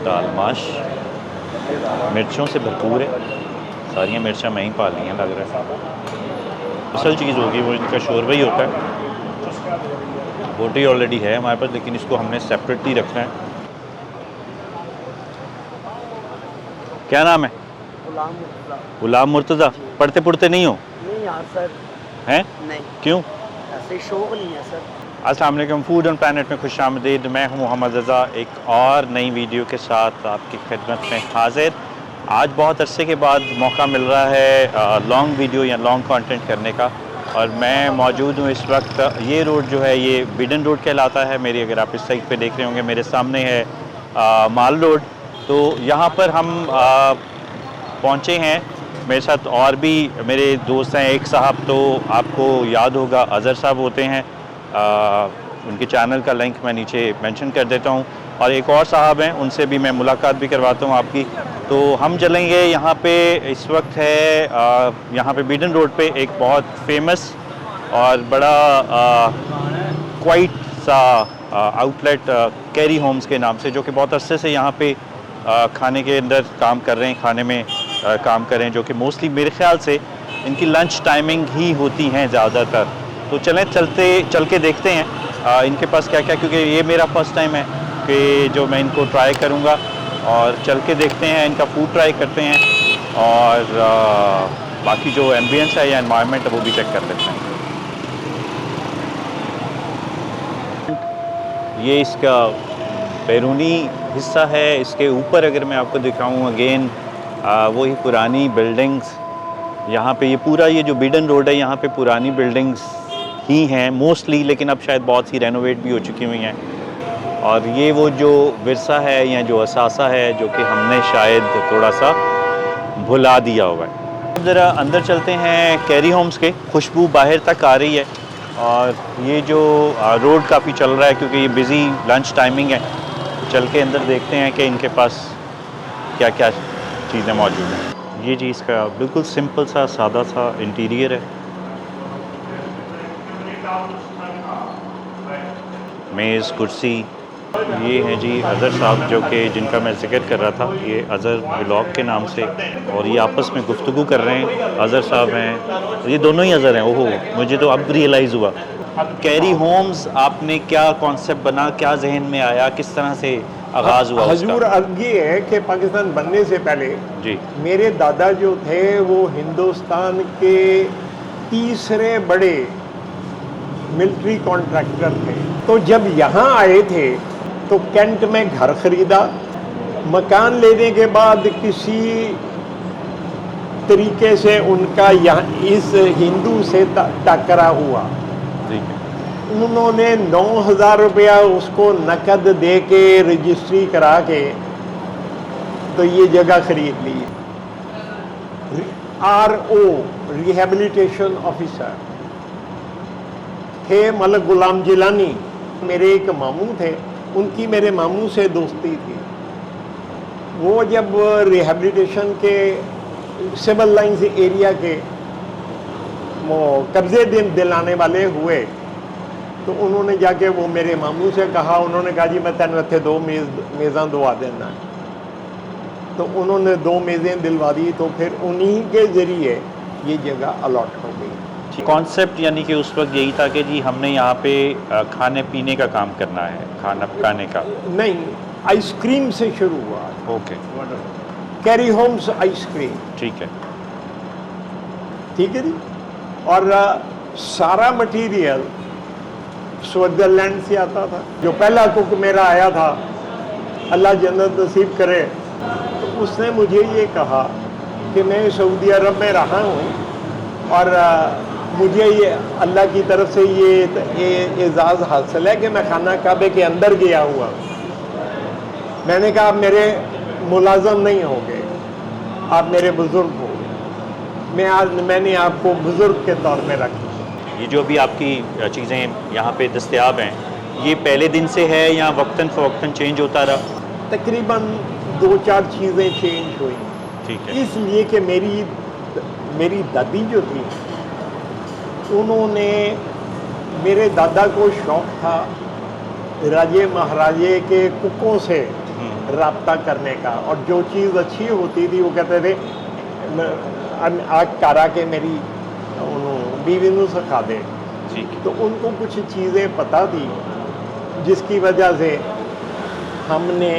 दाल माश मिर्चों से भरपूर है। सारियाँ मिर्चें मैं ही पा ली हैं लग रहा है। असल चीज़ होगी वो इनका शोरबा ही होता है। बोटी ऑलरेडी है हमारे पास, लेकिन इसको हमने सेपरेटली रखना है। क्या नाम है? गुलाम मुर्तज़ा। पढ़ते पढ़ते नहीं हो? नहीं यार सर। हैं? नहीं। क्यों? ऐसे शौक नहीं है सर। अस्सलाम वालेकुम, फूड ऑन प्लैनेट में खुशामदीद। मैं हूं मोहम्मद रज़ा, एक और नई वीडियो के साथ आपकी खिदमत में हाजिर। आज बहुत अरसे के बाद मौका मिल रहा है लॉन्ग वीडियो या लॉन्ग कंटेंट करने का, और मैं मौजूद हूं इस वक्त। ये रोड जो है ये बिडन रोड कहलाता है मेरी, अगर आप इस साइड पे देख रहे होंगे मेरे सामने है माल रोड। तो यहाँ पर हम पहुँचे हैं। मेरे साथ और भी मेरे दोस्त हैं। एक साहब तो आपको याद होगा, अज़हर साहब होते हैं, उनके चैनल का लिंक मैं नीचे मेंशन कर देता हूँ। और एक और साहब हैं, उनसे भी मैं मुलाकात भी करवाता हूँ आपकी। तो हम चलेंगे। यहाँ पे इस वक्त है यहाँ पे बिडन रोड पे एक बहुत फेमस और बड़ा क्वाइट सा आउटलेट कैरी होम्स के नाम से, जो कि बहुत अरसे से यहाँ पे खाने के अंदर काम कर रहे हैं, खाने में काम कर रहे हैं, जो कि मोस्टली मेरे ख्याल से इनकी लंच टाइमिंग ही होती हैं ज़्यादातर। तो चलें चल के देखते हैं इनके पास क्या क्या, क्योंकि ये मेरा फर्स्ट टाइम है कि जो मैं इनको ट्राई करूँगा। और चल के देखते हैं, इनका फूड ट्राई करते हैं, और बाकी जो एम्बियंस है या एनवायरनमेंट है वो भी चेक कर लेते हैं। ये इसका बैरूनी हिस्सा है। इसके ऊपर अगर मैं आपको दिखाऊँ अगेन वही पुरानी बिल्डिंग्स। यहाँ पे ये पूरा ये जो बिडन रोड है यहाँ पे पुरानी बिल्डिंग्स ही हैं मोस्टली, लेकिन अब शायद बहुत सी रेनोवेट भी हो चुकी हुई हैं। और ये वो जो विरसा है या जो असासा है जो कि हमने शायद थोड़ा सा भुला दिया हुआ है। अब ज़रा अंदर चलते हैं कैरी होम्स के। खुशबू बाहर तक आ रही है, और ये जो रोड काफ़ी चल रहा है क्योंकि ये बिज़ी लंच टाइमिंग है। चल के अंदर देखते हैं कि इनके पास क्या क्या चीज़ें मौजूद हैं। ये जी इसका बिल्कुल सिंपल सा सादा सा इंटीरियर है। मेज़ कुर्सी। ये हैं जी अज़हर साहब, जो कि जिनका मैं ज़िक्र कर रहा था, ये अज़हर व्लॉग के नाम से, और ये आपस में गुफ्तगू कर रहे हैं। अज़हर साहब हैं, ये दोनों ही अज़हर हैं। ओहो, मुझे तो अब रियलाइज़ हुआ। कैरी होम्स आपने क्या कॉन्सेप्ट बना, क्या जहन में आया, किस तरह से आगाज़ हुआ हजूर उसका? अर्ज़ ये है कि पाकिस्तान बनने से पहले जी मेरे दादा जो थे वो हिंदुस्तान के तीसरे बड़े मिलिट्री कॉन्ट्रैक्टर थे। तो जब यहाँ आए थे तो कैंट में घर खरीदा। मकान लेने के बाद किसी तरीके से उनका यहाँ इस हिंदू से टकरा हुआ। ठीक है। उन्होंने 9,000 रुपया उसको नकद दे के रजिस्ट्री करा के तो ये जगह खरीद ली। RO रिहेबिलिटेशन ऑफिसर थे मलिक गुलाम जिलानी। मेरे एक मामू थे, उनकी मेरे मामू से दोस्ती थी। वो जब रिहेबिलिटेशन के सिविल लाइन्स एरिया के वो कब्जे दिलाने वाले हुए तो उन्होंने जाके वो मेरे मामू से कहा, उन्होंने कहा जी मैं तेन इत्थे 2 मेज़ां दवा देना। तो उन्होंने 2 मेज़ें दिलवा दी। तो फिर उन्हीं के ज़रिए ये जगह अलॉट हो गई। कॉन्सेप्ट यानी कि उस वक्त यही था कि जी हमने यहाँ पे खाने पीने का काम करना है, खाना पकाने का। नहीं, आइसक्रीम से शुरू हुआ। Okay, carry homes ice cream. ठीक है। ठीक है जी। और सारा मटेरियल स्विट्ज़रलैंड से आता था। जो पहला कुक मेरा आया था, अल्लाह जन्नत नसीब करे, तो उसने मुझे ये कहा कि मैं सऊदी अरब में रहा हूँ और मुझे ये अल्लाह की तरफ से ये एजाज़ हासिल है कि मैं खाना काबे के अंदर गया हुआ। मैंने कहा आप मेरे मुलाज़म नहीं होंगे, आप मेरे बुज़ुर्ग हो। मैंने आपको बुज़ुर्ग के तौर में रखा। ये जो भी आपकी चीज़ें यहाँ पे दस्तयाब हैं, ये पहले दिन से है या वक्तन फ़वक्तन चेंज होता रहा? तकरीबन 2-4 चीज़ें चेंज हुई। ठीक है। इसलिए कि मेरी दादी जो थी, उन्होंने, मेरे दादा को शौक़ था राजे महाराजे के कुकों से रब्ता करने का, और जो चीज़ अच्छी होती थी वो कहते थे आज करा के मेरी बीवी नू सिखा दे। ठीक है। तो उनको कुछ चीज़ें पता थी जिसकी वजह से हमने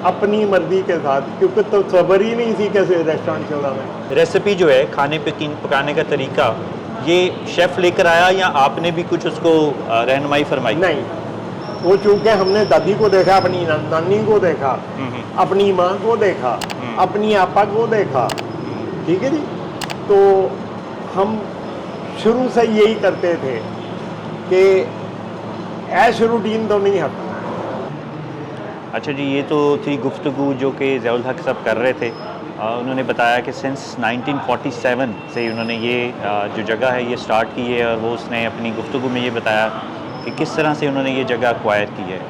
अपनी मर्जी के साथ, क्योंकि तो खबर ही नहीं थी कैसे रेस्टोरेंट चला है। रेसिपी जो है खाने पकाने का तरीका, ये शेफ़ लेकर आया या आपने भी कुछ उसको रहनुमाई फरमाई? नहीं, वो चूँकि हमने दादी को देखा, अपनी नानी को देखा, अपनी माँ को देखा, अपनी आपा को देखा, ठीक है जी। तो हम शुरू से यही करते थे कि ऐश रूटीन तो नहीं हटना। अच्छा जी, ये तो थी गुफ्तगू जो कि ज़ियाउल हक साहब कर रहे थे। उन्होंने बताया कि सिंस 1947 से उन्होंने ये जो जगह है ये स्टार्ट की है, और वो उसने अपनी गुफ्तगू में ये बताया कि किस तरह से उन्होंने ये जगह एक्वायर की है।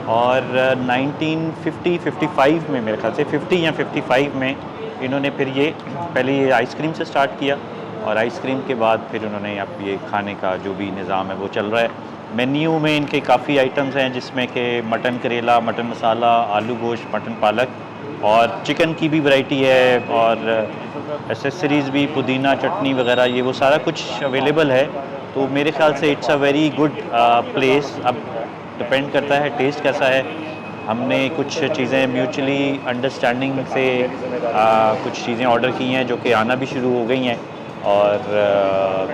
और 1955 में, मेरे ख्याल से 50 या 55 में इन्होंने फिर ये पहले ये आइसक्रीम से स्टार्ट किया, और आइसक्रीम के बाद फिर उन्होंने अब ये खाने का जो भी निज़ाम है वो चल रहा है। मेन्यू में इनके काफ़ी आइटम्स हैं, जिसमें कि मटन करेला, मटन मसाला, आलू गोश्त, मटन पालक, और चिकन की भी वैरायटी है, और एसेसरीज़ भी, पुदीना चटनी वगैरह, ये वो सारा कुछ अवेलेबल है। तो मेरे ख्याल से it's a very good place. अब डिपेंड करता है टेस्ट कैसा है। हमने कुछ चीज़ें म्यूचुअली अंडरस्टैंडिंग से कुछ चीज़ें ऑर्डर की हैं जो कि आना भी शुरू हो गई हैं, और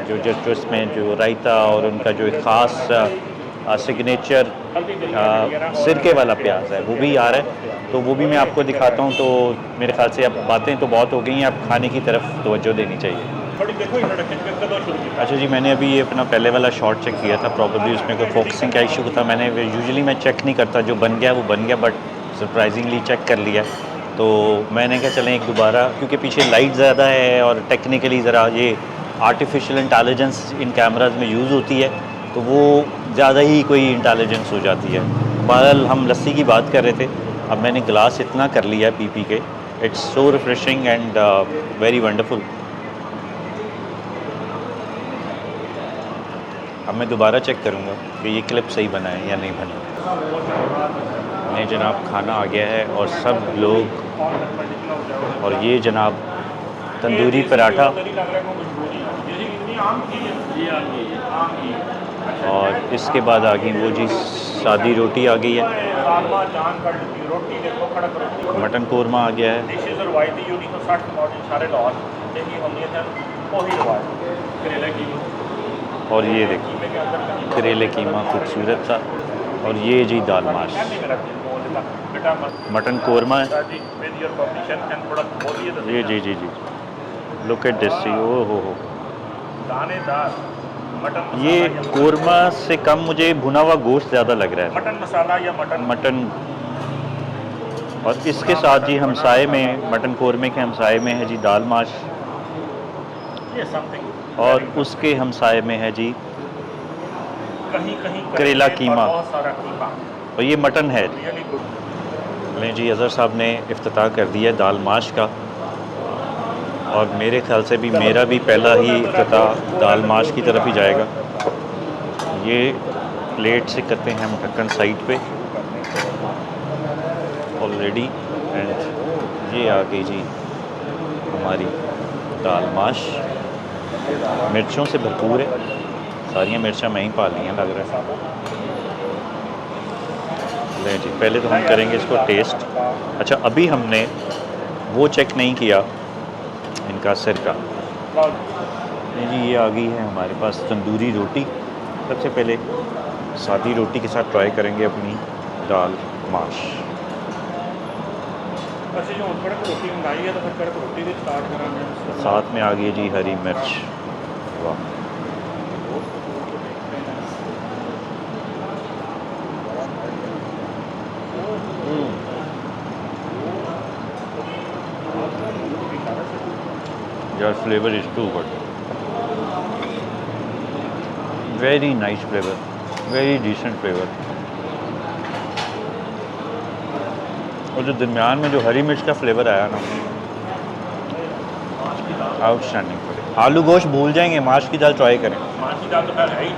जो इसमें जो रायता और उनका जो एक ख़ास सिग्नेचर सिरके वाला प्याज है वो भी आ रहा है, तो वो भी मैं आपको दिखाता हूँ। तो मेरे ख्याल से अब बातें तो बहुत हो गई हैं, अब खाने की तरफ तवज्जो देनी चाहिए। अच्छा जी, मैंने अभी ये अपना पहले वाला शॉट चेक किया था, प्रॉब्लली उसमें कोई फोकसिंग का इशू था। मैंने यूजुअली मैं चेक नहीं करता, जो बन गया वो बन गया, बट सरप्राइजिंगली चेक कर लिया। तो मैंने कहा चलें एक दोबारा, क्योंकि पीछे लाइट ज़्यादा है और टेक्निकली ज़रा ये आर्टिफिशियल इंटेलिजेंस इन कैमराज में यूज़ होती है, तो वो ज़्यादा ही कोई इंटेलिजेंस हो जाती है। बहरहाल हम लस्सी की बात कर रहे थे, अब मैंने ग्लास इतना कर लिया पी के, it's so refreshing and very wonderful. अब मैं दोबारा चेक करूँगा कि ये क्लिप सही बना है या नहीं बना। नहीं जनाब, खाना आ गया है और सब लोग, और ये जनाब तंदूरी पराठा, और इसके बाद आ गई वो जी सादी रोटी आ गई है, मटन कौरमा आ गया है, और ये देखिए करेले कीमा खूबसूरत सा, और ये जी दाल माश, मटन कौरमा है ये, जी जी जी, लुक एट दिस, ओ हो। ये कौरमा से कम मुझे भुना हुआ गोश्त ज़्यादा लग रहा है, मटन मसाला या मटन। और इसके साथ जी हमसाए में, मटन कौरमे के हमसाए में है जी दाल माश, और उसके हमसाए में है जी करेला कीमा, और ये मटन है। लें जी, अज़हर साहब ने इफ्तिताह कर दिया दाल माश का, और मेरे ख्याल से भी मेरा भी पहला ही इफ्तिताह दाल माश की तरफ ही जाएगा। ये प्लेट से करते हैं हम ढक्कन साइड पे ऑलरेडी, एंड ये आ गई जी हमारी दाल माश, मिर्चों से भरपूर है, सारियाँ मिर्चें मैं ही पा ली हैं लग रहा है। ले जी, पहले तो हम करेंगे इसको टेस्ट। अच्छा, अभी हमने वो चेक नहीं किया इनका सिरका। नहीं जी, ये आ गई है हमारे पास तंदूरी रोटी। सबसे पहले सादी रोटी के साथ ट्राई करेंगे अपनी दाल माश। साथ में आ गई जी हरी मिर्च, वाह। Your flavor is too good. Very nice flavor, very decent flavor. और जो दरमियान में जो हरी मिर्च का फ्लेवर आया ना, आउटस्टैंडिंग। आलू गोश्त भूल जाएंगे, माश की दाल ट्राई करें। माश की दाल तो पहले है ही।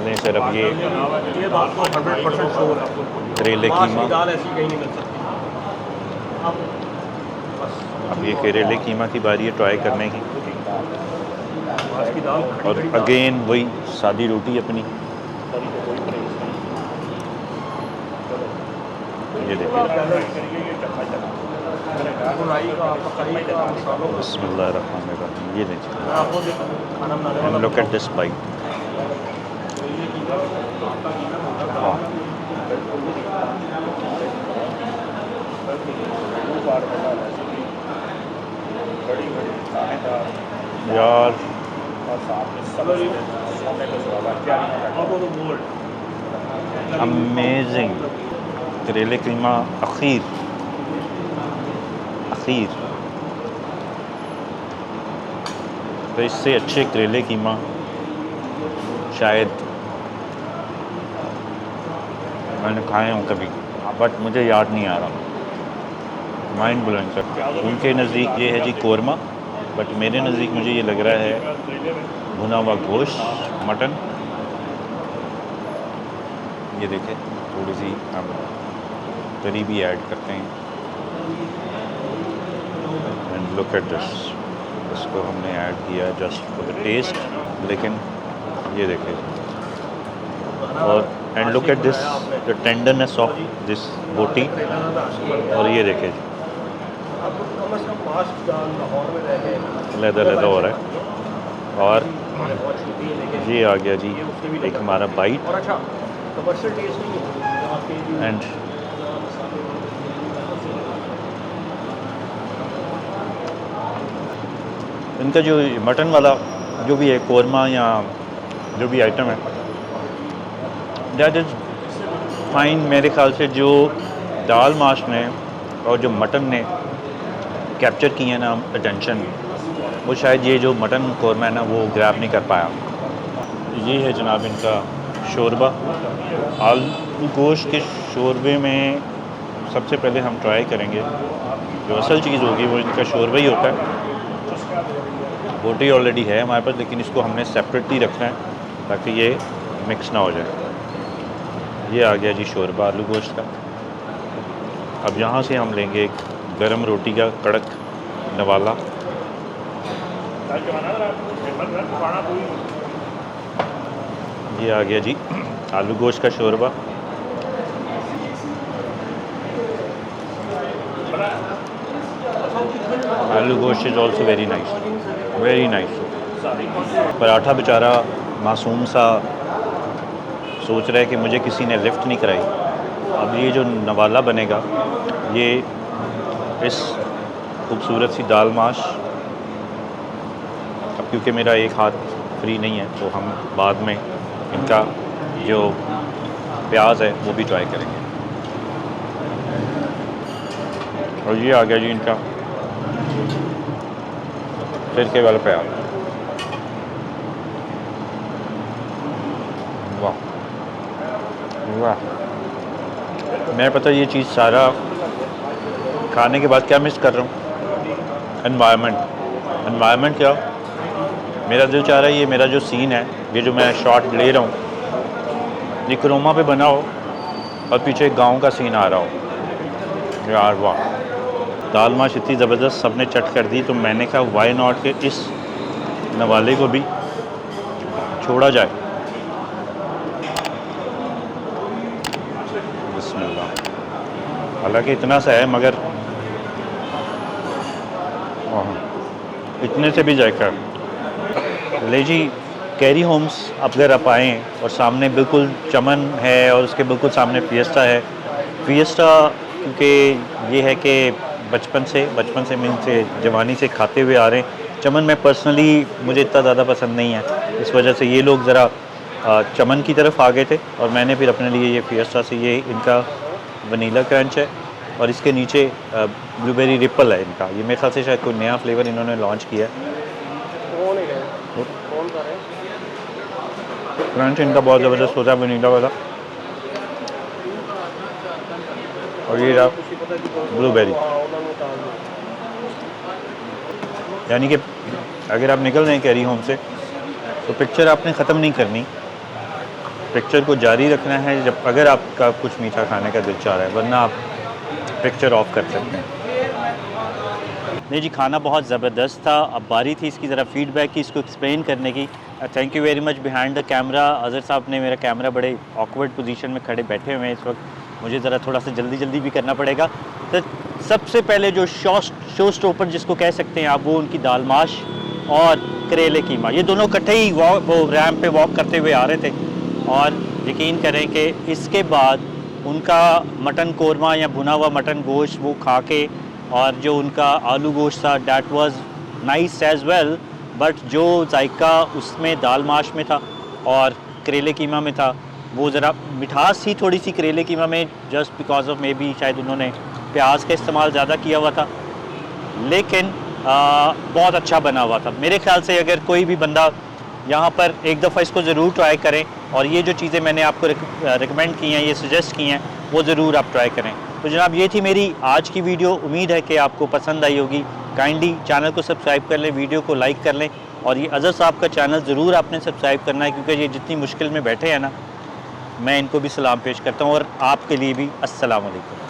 लें सिर्फ ये बात को 100% श्योर है। करेले माश की कीमा। दाल ऐसी कहीं नहीं मिल सकती। अब ये करेले कीमा की बारी है ट्राई करने की। माश की दाल और अगेन वही सादी रोटी अपनी, ये देखिए। बिस्मिल्लाहिर्रहमानिर्रहीम, ये देखिए। And look at this bite. यार अमेजिंग करेले कीमा। अखीर तो इससे अच्छे करेले कीमा शायद मैंने खाए हों कभी, बट मुझे याद नहीं आ रहा। Mind blowing sir. उनके नज़दीक ये है जी कोरमा, बट मेरे नज़दीक मुझे ये लग रहा है भुना हुआ गोश्त, मटन। ये देखें, थोड़ी सी हम करी भी ऐड करते हैं। एंड लुक एट दिस, इसको हमने ऐड किया जस्ट फॉर द टेस्ट, लेकिन ये देखें। और and look at this, the tenderness of this बोटी। और ये देखें लहदा लहदा हो रहा है। और ये आ गया जी एक हमारा बाइट। एंड इनका जो मटन वाला जो भी है कोरमा या जो भी आइटम है, दैट इज़ फाइन। मेरे ख्याल से जो दाल माश ने और जो मटन ने कैप्चर किए ना अटेंशन, वो शायद ये जो मटन कोरमा है ना वो ग्रैब नहीं कर पाया। ये है जनाब इनका शोरबा। आलू गोश्त के शोरबे में सबसे पहले हम ट्राई करेंगे, जो असल चीज़ होगी वो इनका शोरबा ही होता है। बोटी ऑलरेडी है हमारे पास, लेकिन इसको हमने सेपरेटली रखना है ताकि ये मिक्स ना हो जाए। ये आ गया जी शोरबा आलू गोश्त का। अब यहाँ से हम लेंगे एक गरम रोटी का कड़क नवाला। ये आ गया जी आलू गोश्त का शोरबा। आलू गोश्त is also very nice, very nice. Paratha बेचारा मासूम सा सोच रहा है कि मुझे किसी ने लिफ्ट नहीं कराई। अब ये जो नवाला बनेगा, ये इस खूबसूरत सी दाल माश, अब क्योंकि मेरा एक हाथ फ्री नहीं है तो हम बाद में इनका जो प्याज है वो भी ट्राई करेंगे। और ये आ गया जी इनका सिरके वाला प्याज। वाह वाह। मैं पता ये चीज़ सारा खाने के बाद क्या मिस कर रहा हूँ, एनवायरनमेंट क्या। मेरा दिल चाह रहा है ये मेरा जो सीन है, ये जो मैं शॉट ले रहा हूँ, ये क्रोमा पे बना हो और पीछे एक गांव का सीन आ रहा हो। यार वाह। दाल माश इतनी ज़बरदस्त सबने चट कर दी, तो मैंने कहा वाई नॉट के इस नवाले को भी छोड़ा जाए। बिस्मिल्लाह। हालांकि इतना सा है मगर इतने से भी जायका। ले जी कैरी होम्स अगर आप आएँ और सामने बिल्कुल चमन है और उसके बिल्कुल सामने फिएस्टा है। फिएस्टा क्योंकि ये है कि बचपन से मैं इनसे जवानी से खाते हुए आ रहे हैं। चमन में पर्सनली मुझे इतना ज़्यादा पसंद नहीं है, इस वजह से ये लोग ज़रा चमन की तरफ आ गए थे और मैंने फिर अपने लिए ये फिएस्टा से, ये इनका वनीला क्रंच है और इसके नीचे ब्लूबेरी रिपल है इनका। ये मेरे ख्याल से शायद कोई नया फ्लेवर इन्होंने लॉन्च किया है। क्रंच इनका बहुत ज़बरदस्त होता है वनीला वाला। और ये रहा ब्लूबेरी। यानी कि अगर आप निकल रहे हैं कैरी होम से तो पिक्चर आपने ख़त्म नहीं करनी, पिक्चर को जारी रखना है जब अगर आपका कुछ मीठा खाने का दिल चाह रहा है, वरना आप पिक्चर ऑफ कर सकते हैं। नहीं जी, खाना बहुत ज़बरदस्त था। अब बारी थी इसकी ज़रा फीडबैक की, इसको एक्सप्लेन करने की। Thank you very much behind the camera. Azhar साहब ने मेरा कैमरा बड़े ऑकवर्ड पोजीशन में खड़े बैठे हुए हैं इस वक्त, मुझे ज़रा थोड़ा सा जल्दी भी करना पड़ेगा। तो सबसे पहले जो शो स्टॉपर जिसको कह सकते हैं आप, वो उनकी दाल माश और करेले कीमा, ये दोनों इकट्ठे ही वो रैंप पे वॉक करते हुए आ रहे थे। और यकीन करें कि इसके बाद उनका मटन कोरमा या भुना हुआ मटन गोश्त वो खा के, और जो उनका आलू गोश्त था that was nice as well, but जो जायका उसमें दाल माश में था और करेले कीमा में था, वो ज़रा मिठास थी थोड़ी सी करेले कीमा में, just because of may be शायद उन्होंने प्याज का इस्तेमाल ज़्यादा किया हुआ था, लेकिन बहुत अच्छा बना हुआ था। मेरे ख्याल से अगर कोई भी बंदा यहाँ पर एक दफ़ा इसको ज़रूर ट्राई करें, और ये जो चीज़ें मैंने आपको रिकमेंड की हैं, ये सजेस्ट की हैं, वो ज़रूर आप ट्राई करें। तो जनाब, ये थी मेरी आज की वीडियो। उम्मीद है कि आपको पसंद आई होगी। काइंडली चैनल को सब्सक्राइब कर लें, वीडियो को लाइक कर लें, और ये अज़हर साहब का चैनल ज़रूर आपने सब्सक्राइब करना है, क्योंकि ये जितनी मुश्किल में बैठे हैं ना, मैं इनको भी सलाम पेश करता हूँ, और आपके लिए भी अस्सलाम वालेकुम।